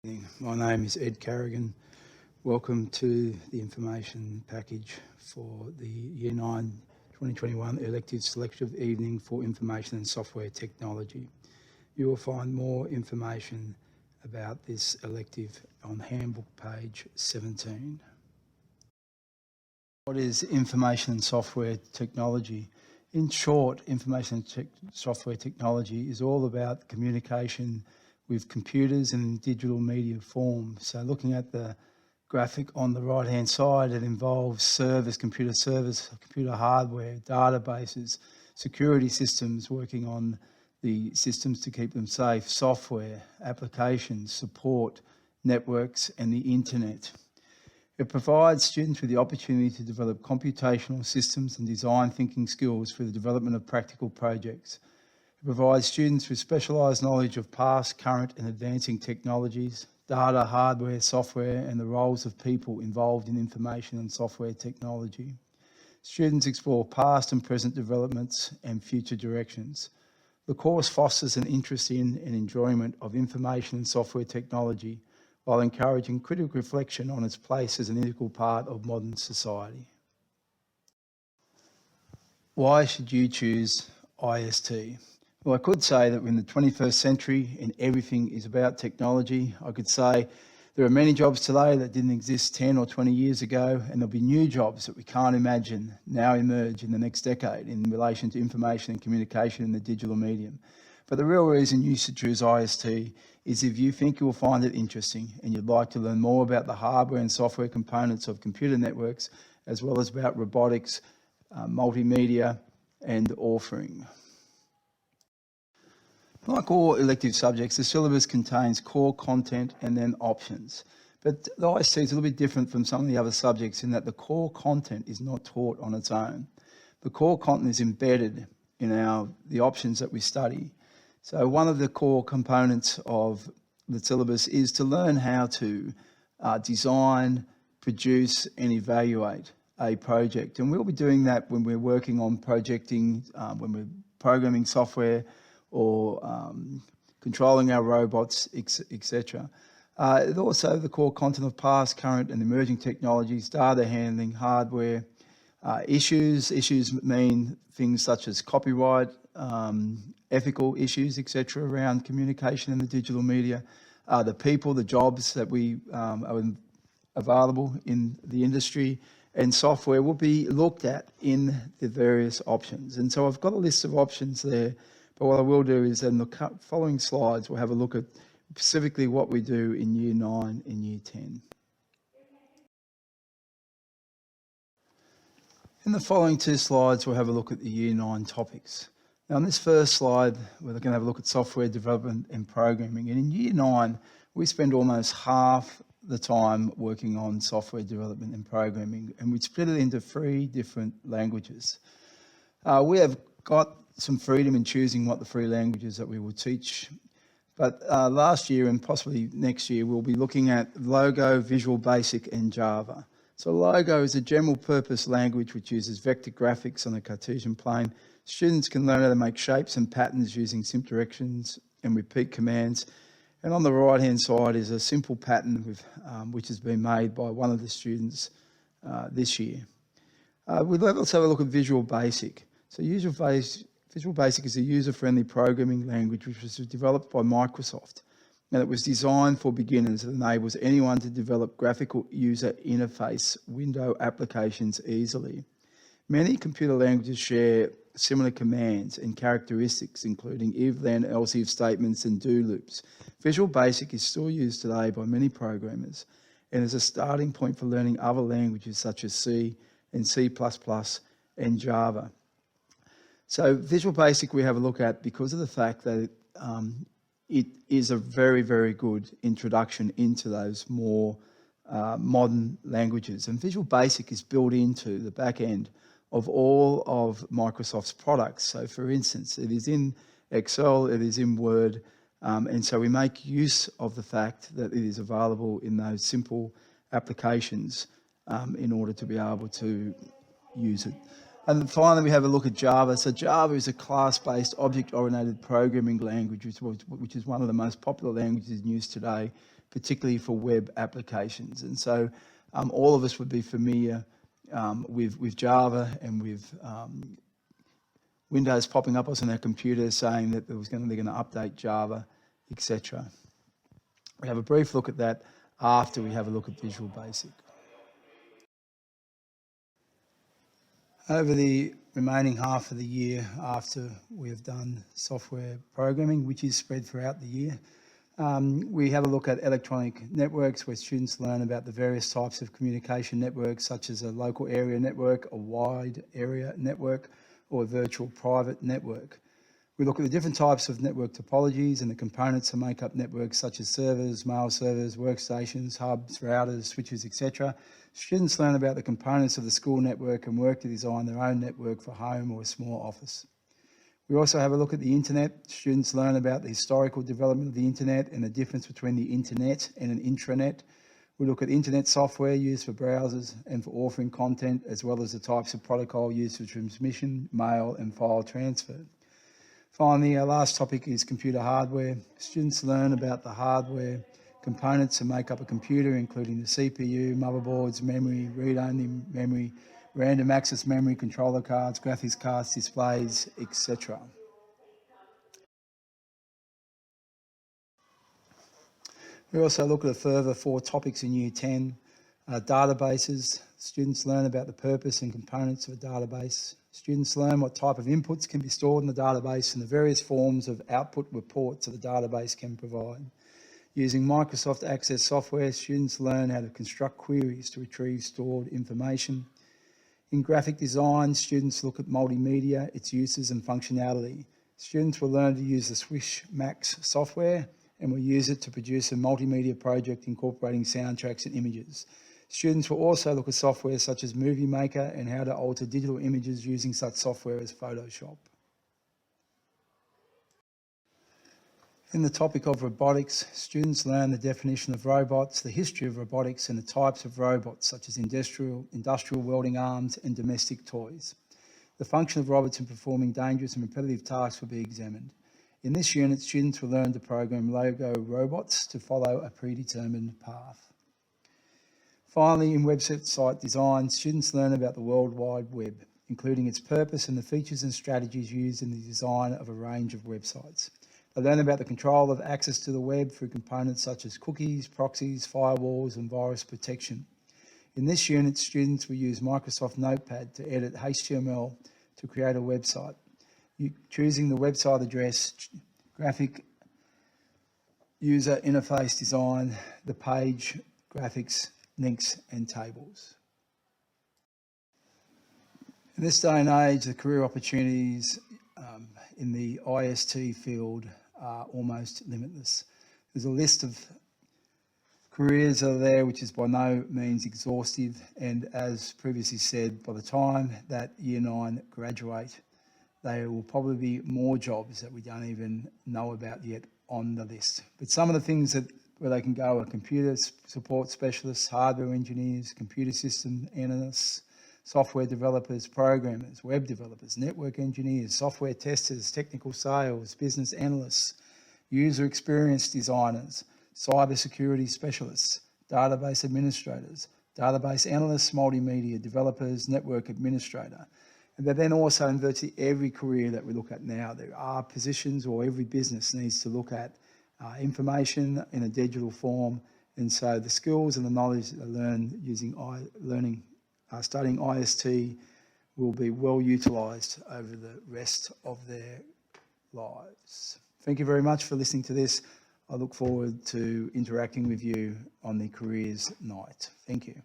My name is Ed Carrigan. Welcome to the information package for the Year 9 2021 elective selective evening for information and software technology. You will find more information about this elective on handbook page 17. What is information and software technology? In short, information and software technology is all about communication with computers and digital media form. So looking at the graphic on the right hand side, it involves computer hardware, databases, security systems, working on the systems to keep them safe, software, applications, support, networks and the internet. It provides students with the opportunity to develop computational systems and design thinking skills for the development of practical projects. It provides students with specialised knowledge of past, current and advancing technologies, data, hardware, software and the roles of people involved in information and software technology. Students explore past and present developments and future directions. The course fosters an interest in and enjoyment of information and software technology while encouraging critical reflection on its place as an integral part of modern society. Why should you choose IST? Well, I could say that we're in the 21st century and everything is about technology. I could say there are many jobs today that didn't exist 10 or 20 years ago, and there'll be new jobs that we can't imagine now emerge in the next decade in relation to information and communication in the digital medium. But the real reason you should choose IST is if you think you will find it interesting and you'd like to learn more about the hardware and software components of computer networks, as well as about robotics, multimedia and authoring. Like all elective subjects, the syllabus contains core content and then options. But the IST is a little bit different from some of the other subjects in that the core content is not taught on its own. The core content is embedded in the options that we study. So one of the core components of the syllabus is to learn how to design, produce and evaluate a project. And we'll be doing that when we're working on projecting, when we're programming software, or controlling our robots, etc. Also the core content of past, current and emerging technologies, data handling, hardware, issues. Issues mean things such as copyright, ethical issues, etc. around communication in the digital media, the people, the jobs that we are available in the industry, and software will be looked at in the various options. And so I've got a list of options there. But what I will do is in the following slides, we'll have a look at specifically what we do in Year 9 and Year 10. In the following two slides, we'll have a look at the Year 9 topics. Now, on this first slide, we're going to have a look at software development and programming. And in Year 9, we spend almost half the time working on software development and programming, and we split it into 3 different languages. We have got some freedom in choosing what the 3 languages that we will teach. But last year and possibly next year, we'll be looking at Logo, Visual Basic and Java. So Logo is a general purpose language which uses vector graphics on a Cartesian plane. Students can learn how to make shapes and patterns using simple directions and repeat commands. And on the right hand side is a simple pattern which has been made by one of the students this year. We'll also have a look at Visual Basic. So Visual Basic is a user-friendly programming language which was developed by Microsoft, and it was designed for beginners. It enables anyone to develop graphical user interface window applications easily. Many computer languages share similar commands and characteristics, including if, then, else if statements and do loops. Visual Basic is still used today by many programmers and is a starting point for learning other languages such as C and C++ and Java. So Visual Basic we have a look at because of the fact that it is a very, very good introduction into those more modern languages. And Visual Basic is built into the back end of all of Microsoft's products. So for instance, it is in Excel, it is in Word, and so we make use of the fact that it is available in those simple applications in order to be able to use it. And finally, we have a look at Java. So Java is a class-based, object-oriented programming language, which is one of the most popular languages in use today, particularly for web applications. And so all of us would be familiar with Java and with Windows popping up on our computer saying that they're going to update Java, etc. We have a brief look at that after we have a look at Visual Basic. Over the remaining half of the year after we have done software programming, which is spread throughout the year, we have a look at electronic networks where students learn about the various types of communication networks such as a local area network, a wide area network, or a virtual private network. We look at the different types of network topologies and the components that make up networks such as servers, mail servers, workstations, hubs, routers, switches, etc. Students learn about the components of the school network and work to design their own network for home or a small office. We also have a look at the internet. Students learn about the historical development of the internet and the difference between the internet and an intranet. We look at internet software used for browsers and for authoring content, as well as the types of protocol used for transmission, mail and file transfer. Finally, our last topic is computer hardware. Students learn about the hardware components that make up a computer, including the CPU, motherboards, memory, read-only memory, random access memory, controller cards, graphics cards, displays, etc. We also look at a further 4 topics in Year 10. Databases. Students learn about the purpose and components of a database. Students learn what type of inputs can be stored in the database and the various forms of output reports that the database can provide. Using Microsoft Access software, students learn how to construct queries to retrieve stored information. In graphic design, students look at multimedia, its uses and functionality. Students will learn to use the Swish Max software and will use it to produce a multimedia project incorporating soundtracks and images. Students will also look at software such as Movie Maker and how to alter digital images using such software as Photoshop. In the topic of robotics, students learn the definition of robots, the history of robotics and the types of robots such as industrial welding arms and domestic toys. The function of robots in performing dangerous and repetitive tasks will be examined. In this unit, students will learn to program Lego robots to follow a predetermined path. Finally, in website design, students learn about the World Wide Web, including its purpose and the features and strategies used in the design of a range of websites. They learn about the control of access to the web through components such as cookies, proxies, firewalls, and virus protection. In this unit, students will use Microsoft Notepad to edit HTML to create a website, choosing the website address, graphic user interface design, the page, graphics, links, and tables. In this day and age, the career opportunities in the IST field are almost limitless. There's a list of careers that are there, which is by no means exhaustive, and as previously said, by the time that Year 9 graduate, there will probably be more jobs that we don't even know about yet on the list. But some of the things where they can go are computer support specialists, hardware engineers, computer system analysts, software developers, programmers, web developers, network engineers, software testers, technical sales, business analysts, user experience designers, cybersecurity specialists, database administrators, database analysts, multimedia developers, network administrator. But then also in virtually every career that we look at now, there are positions, or every business needs to look at information in a digital form. And so the skills and the knowledge that they learn studying IST will be well utilised over the rest of their lives. Thank you very much for listening to this. I look forward to interacting with you on the careers night. Thank you.